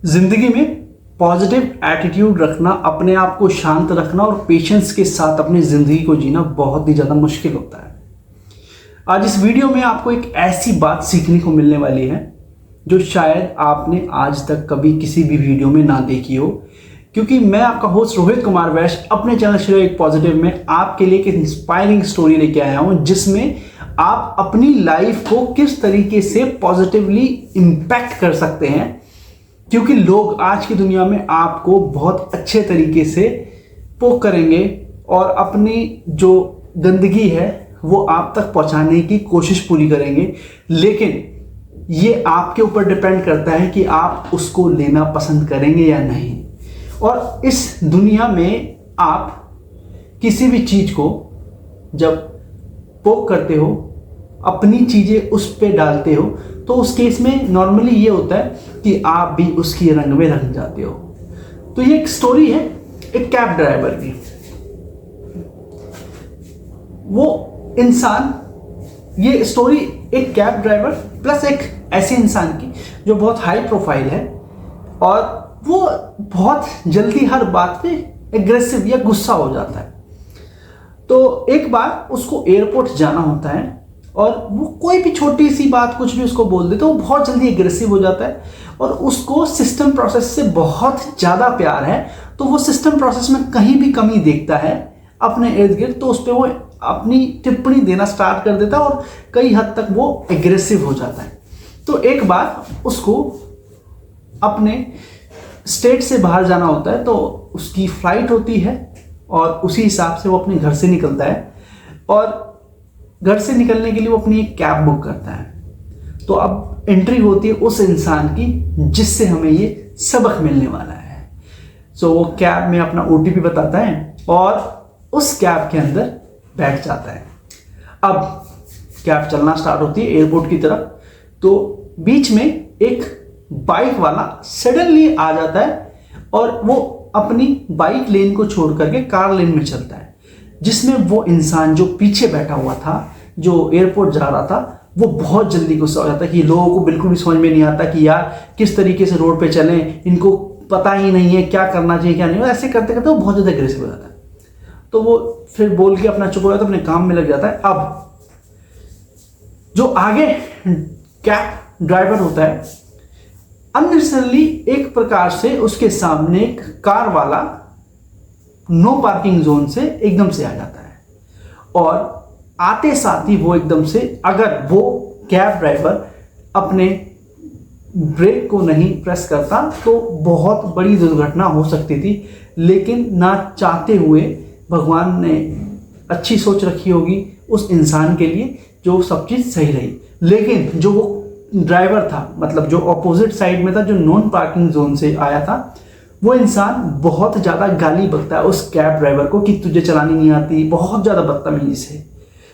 जिंदगी में positive attitude रखना, अपने आप को शांत रखना और पेशेंस के साथ अपनी ज़िंदगी को जीना बहुत ही ज़्यादा मुश्किल होता है। आज इस वीडियो में आपको एक ऐसी बात सीखने को मिलने वाली है जो शायद आपने आज तक कभी किसी भी वीडियो में ना देखी हो, क्योंकि मैं आपका होस्ट रोहित कुमार वैश्य अपने चैनल श्रेय एक पॉजिटिव में आपके लिए एक इंस्पायरिंग स्टोरी लेके आया हूँ, जिसमें आप अपनी लाइफ को किस तरीके से पॉजिटिवली इम्पैक्ट कर सकते हैं। क्योंकि लोग आज की दुनिया में आपको बहुत अच्छे तरीके से पोक करेंगे और अपनी जो गंदगी है वो आप तक पहुंचाने की कोशिश पूरी करेंगे, लेकिन ये आपके ऊपर डिपेंड करता है कि आप उसको लेना पसंद करेंगे या नहीं। और इस दुनिया में आप किसी भी चीज़ को जब पोक करते हो, अपनी चीज़ें उस पर डालते हो, तो उस केस में नॉर्मली ये होता है कि आप भी उसकी रंग में रंग जाते हो। तो ये एक स्टोरी है एक कैब ड्राइवर की। वो इंसान, ये स्टोरी एक कैब ड्राइवर प्लस एक ऐसे इंसान की जो बहुत हाई प्रोफाइल है और वो बहुत जल्दी हर बात पे एग्रेसिव या गुस्सा हो जाता है। तो एक बार उसको एयरपोर्ट जाना होता है और वो कोई भी छोटी सी बात कुछ भी उसको बोल दे तो वो बहुत जल्दी एग्रेसिव हो जाता है और उसको सिस्टम प्रोसेस से बहुत ज़्यादा प्यार है। तो वो सिस्टम प्रोसेस में कहीं भी कमी देखता है अपने इर्द गिर्द, तो उस पर वो अपनी टिप्पणी देना स्टार्ट कर देता है और कई हद तक वो एग्रेसिव हो जाता है। तो एक बार उसको अपने स्टेट से बाहर जाना होता है, तो उसकी फ्लाइट होती है और उसी हिसाब से वो अपने घर से निकलता है और घर से निकलने के लिए वो अपनी एक कैब बुक करता है। तो अब एंट्री होती है उस इंसान की जिससे हमें ये सबक मिलने वाला है। सो वो कैब में अपना OTP बताता है और उस कैब के अंदर बैठ जाता है। अब कैब चलना स्टार्ट होती है एयरपोर्ट की तरफ, तो बीच में एक बाइक वाला सडनली आ जाता है और वो अपनी बाइक लेन को छोड़ करके कार लेन में चलता है, जिसमें वो इंसान जो पीछे बैठा हुआ था, जो एयरपोर्ट जा रहा था, वो बहुत जल्दी गुस्सा हो जाता है कि लोगों को बिल्कुल भी समझ में नहीं आता कि यार किस तरीके से रोड पे चलें, इनको पता ही नहीं है क्या करना चाहिए क्या नहीं। ऐसे करते करते वो बहुत ज़्यादा एग्रेसिव हो जाता है। तो वो फिर बोल के अपना चुप हो जाता है, अपने काम में लग जाता है। अब जो आगे कैब ड्राइवर होता है, अननेसेसरली एक प्रकार से उसके सामने एक कार वाला नो पार्किंग जोन से एकदम से आ जाता है और आते साथ ही वो एकदम से, अगर वो कैब ड्राइवर अपने ब्रेक को नहीं प्रेस करता तो बहुत बड़ी दुर्घटना हो सकती थी। लेकिन ना चाहते हुए भगवान ने अच्छी सोच रखी होगी उस इंसान के लिए, जो सब चीज़ सही रही। लेकिन जो वो ड्राइवर था, मतलब जो अपोजिट साइड में था, जो नॉन पार्किंग जोन से आया था, वो इंसान बहुत ज़्यादा गाली बकता है उस कैब ड्राइवर को कि तुझे चलानी नहीं आती, बहुत ज़्यादा बदतमीजी से।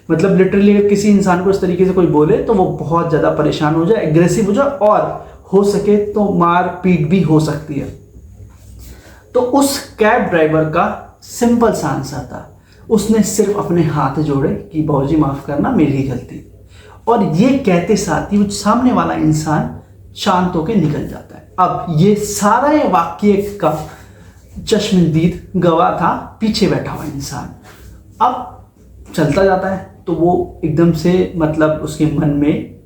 मतलब लिटरली अगर किसी इंसान को इस तरीके से कोई बोले तो वो बहुत ज़्यादा परेशान हो जाए, एग्रेसिव हो जाए और हो सके तो मार पीट भी हो सकती है। तो उस कैब ड्राइवर का सिंपल सा आंसर था, उसने सिर्फ अपने हाथ जोड़े कि बाबूजी माफ़ करना, मेरी ही गलती। और ये कहते साथ ही वो सामने वाला इंसान शांत होकर निकल जाता है। अब ये सारा ये वाक्य का चश्मदीद गवाह था पीछे बैठा हुआ इंसान। अब चलता जाता है तो वो एकदम से, मतलब उसके मन में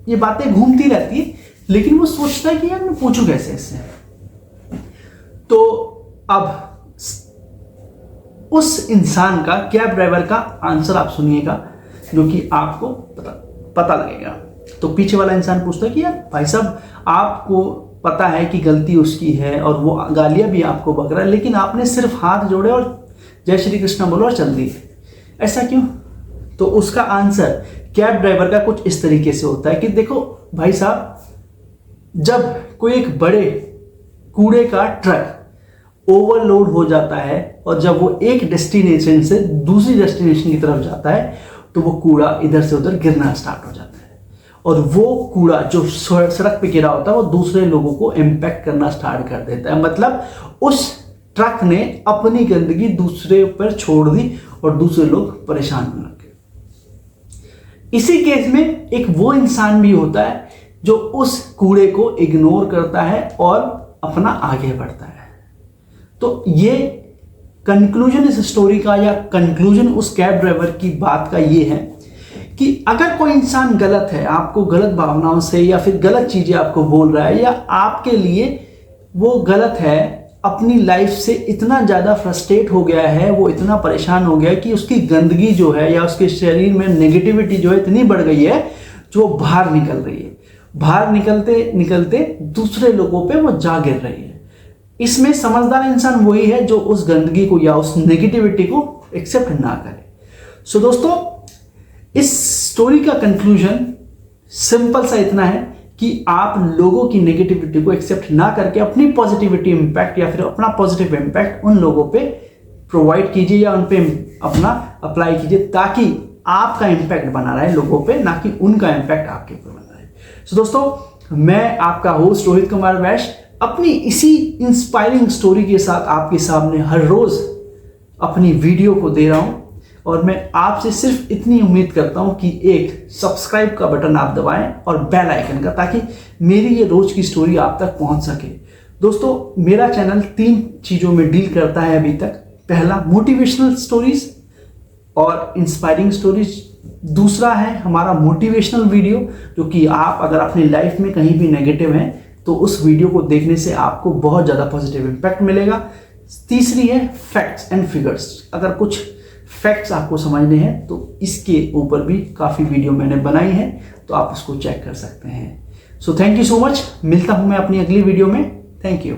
ये बातें घूमती रहती है, लेकिन वो सोचता है कि यार मैं पूछूं कैसे इससे। तो अब उस इंसान का, कैब ड्राइवर का आंसर आप सुनिएगा, जो कि आपको पता लगेगा। तो पीछे वाला इंसान पूछता है कि यार भाई साहब, आपको पता है कि गलती उसकी है और वो गालियाँ भी आपको बक रहा है, लेकिन आपने सिर्फ हाथ जोड़े और जय श्री कृष्ण बोलो और चल दिए, ऐसा क्यों? तो उसका आंसर कैब ड्राइवर का कुछ इस तरीके से होता है कि देखो भाई साहब, जब कोई एक बड़े कूड़े का ट्रक ओवरलोड हो जाता है और जब वो एक डेस्टिनेशन से दूसरी डेस्टिनेशन की तरफ जाता है, तो वो कूड़ा इधर से उधर गिरना स्टार्ट हो जाता है और वो कूड़ा जो सड़क पे गिरा होता है वो दूसरे लोगों को इम्पैक्ट करना स्टार्ट कर देता है। मतलब उस ट्रक ने अपनी गंदगी दूसरे पर छोड़ दी और दूसरे लोग परेशान होने लगे। इसी केस में एक वो इंसान भी होता है जो उस कूड़े को इग्नोर करता है और अपना आगे बढ़ता है। तो ये कंक्लूजन इस स्टोरी का, या कंक्लूजन उस कैब ड्राइवर की बात का ये है कि अगर कोई इंसान गलत है, आपको गलत भावनाओं से या फिर गलत चीजें आपको बोल रहा है, या आपके लिए वो गलत है, अपनी लाइफ से इतना ज़्यादा फ्रस्ट्रेट हो गया है, वो इतना परेशान हो गया है कि उसकी गंदगी जो है या उसके शरीर में नेगेटिविटी जो है इतनी बढ़ गई है जो बाहर निकल रही है, बाहर निकलते निकलते दूसरे लोगों पे वो जा गिर रही है। इसमें समझदार इंसान वही है जो उस गंदगी को या उस नेगेटिविटी को एक्सेप्ट ना करे। सो दोस्तों, इस स्टोरी का कंक्लूजन सिंपल सा इतना है कि आप लोगों की नेगेटिविटी को एक्सेप्ट ना करके अपनी पॉजिटिविटी इंपैक्ट या फिर अपना पॉजिटिव इंपैक्ट उन लोगों पे प्रोवाइड कीजिए या उन पे अपना अप्लाई कीजिए, ताकि आपका इंपैक्ट बना रहे लोगों पे, ना कि उनका इंपैक्ट आपके ऊपर बना रहे। सो दोस्तों, मैं आपका होस्ट रोहित कुमार वैश्य अपनी इसी इंस्पायरिंग स्टोरी के साथ आपके सामने हर रोज अपनी वीडियो को दे रहा हूं, और मैं आपसे सिर्फ इतनी उम्मीद करता हूं कि एक सब्सक्राइब का बटन आप दबाएं और बेल आइकन का, ताकि मेरी ये रोज की स्टोरी आप तक पहुंच सके। दोस्तों, मेरा चैनल 3 चीज़ों में डील करता है अभी तक। पहला, मोटिवेशनल स्टोरीज और इंस्पायरिंग स्टोरीज। दूसरा है हमारा मोटिवेशनल वीडियो, जो कि आप अगर अपनी लाइफ में कहीं भी नेगेटिव हैं तो उस वीडियो को देखने से आपको बहुत ज़्यादा पॉजिटिव इम्पैक्ट मिलेगा। तीसरी है फैक्ट्स एंड फिगर्स। अगर कुछ फैक्ट्स आपको समझने हैं तो इसके ऊपर भी काफ़ी वीडियो मैंने बनाई है, तो आप उसको चेक कर सकते हैं। So thank you so much. मिलता हूं मैं अपनी अगली वीडियो में। Thank you.